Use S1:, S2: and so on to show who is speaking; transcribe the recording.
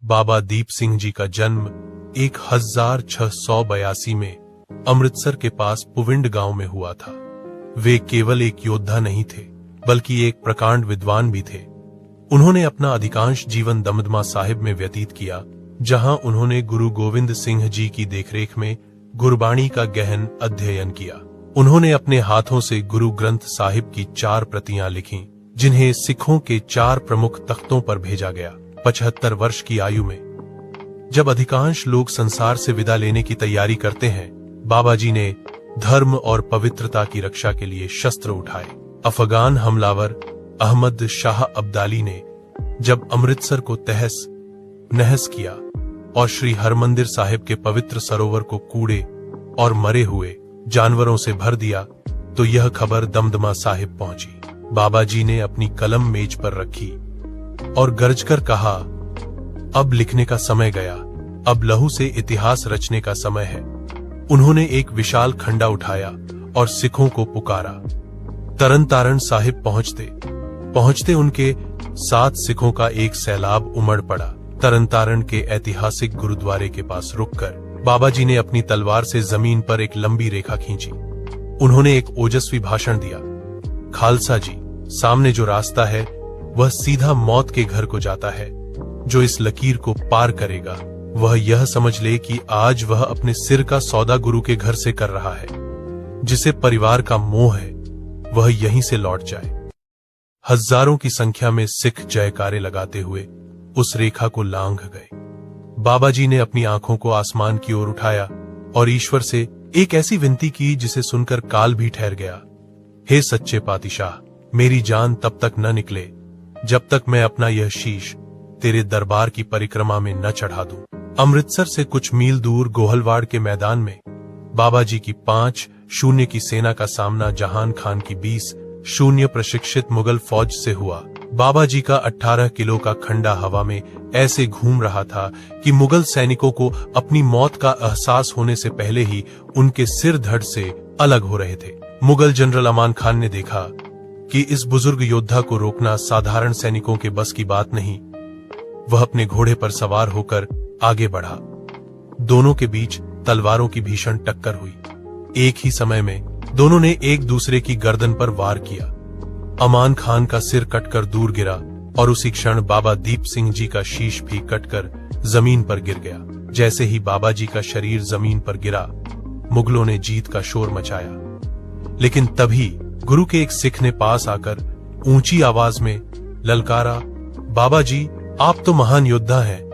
S1: बाबा दीप सिंह जी का जन्म 1682 में अमृतसर के पास पुविंड गांव में हुआ था। वे केवल एक योद्धा नहीं थे, बल्कि एक प्रकांड विद्वान भी थे। उन्होंने अपना अधिकांश जीवन दमदमा साहिब में व्यतीत किया, जहां उन्होंने गुरु गोविंद सिंह जी की देखरेख में गुरबाणी का गहन अध्ययन किया। उन्होंने अपने हाथों से गुरु ग्रंथ साहिब की 4 प्रतियां लिखीं, जिन्हें सिखों के 4 प्रमुख तख्तों पर भेजा गया। 75 वर्ष की आयु में जब अधिकांश लोग संसार से विदा लेने की तैयारी करते हैं, बाबा जी ने धर्म और पवित्रता की रक्षा के लिए शस्त्र उठाए। अफगान हमलावर अहमद शाह अब्दाली ने जब अमृतसर को तहस नहस किया और श्री हरमंदिर साहिब के पवित्र सरोवर को कूड़े और मरे हुए जानवरों से भर दिया, तो यह खबर दमदमा साहिब पहुंची। बाबा जी ने अपनी कलम मेज पर रखी और गरजकर कहा, अब लिखने का समय गया, अब लहू से इतिहास रचने का समय है। उन्होंने एक विशाल खंडा उठाया और सिखों को पुकारा। तरनतारण साहिब पहुंचते उनके 7 सिखों का एक सैलाब उमड़ पड़ा। तरनतारण के ऐतिहासिक गुरुद्वारे के पास रुककर बाबा जी ने अपनी तलवार से जमीन पर एक लंबी रेखा खींची। उन्होंने एक ओजस्वी भाषण दिया। खालसा जी, सामने जो रास्ता है वह सीधा मौत के घर को जाता है। जो इस लकीर को पार करेगा वह यह समझ ले कि आज वह अपने सिर का सौदा गुरु के घर से कर रहा है। जिसे परिवार का मोह है वह यहीं से लौट जाए। हजारों की संख्या में सिख जयकारे लगाते हुए उस रेखा को लांघ गए। बाबा जी ने अपनी आंखों को आसमान की ओर उठाया और ईश्वर से एक ऐसी विनती की जिसे सुनकर काल भी ठहर गया। हे सच्चे पातिशाह, मेरी जान तब तक न निकले जब तक मैं अपना यह शीश तेरे दरबार की परिक्रमा में न चढ़ा दूं। अमृतसर से कुछ मील दूर गोहलवाड़ के मैदान में बाबा जी की 5-0 की सेना का सामना जहान खान की 20-0 प्रशिक्षित मुगल फौज से हुआ। बाबा जी का 18 किलो का खंडा हवा में ऐसे घूम रहा था कि मुगल सैनिकों को अपनी मौत का एहसास होने से पहले ही उनके सिर धड़ से अलग हो रहे थे। मुगल जनरल अमान खान ने देखा कि इस बुजुर्ग योद्धा को रोकना साधारण सैनिकों के बस की बात नहीं। वह अपने घोड़े पर सवार होकर आगे बढ़ा। दोनों के बीच तलवारों की भीषण टक्कर हुई। एक ही समय में दोनों ने एक दूसरे की गर्दन पर वार किया। अमान खान का सिर कटकर दूर गिरा और उसी क्षण बाबा दीप सिंह जी का शीश भी कटकर जमीन पर गिर गया। जैसे ही बाबा जी का शरीर जमीन पर गिरा, मुगलों ने जीत का शोर मचाया। लेकिन तभी गुरु के एक सिख ने पास आकर ऊंची आवाज में ललकारा, बाबा जी, आप तो महान योद्धा हैं,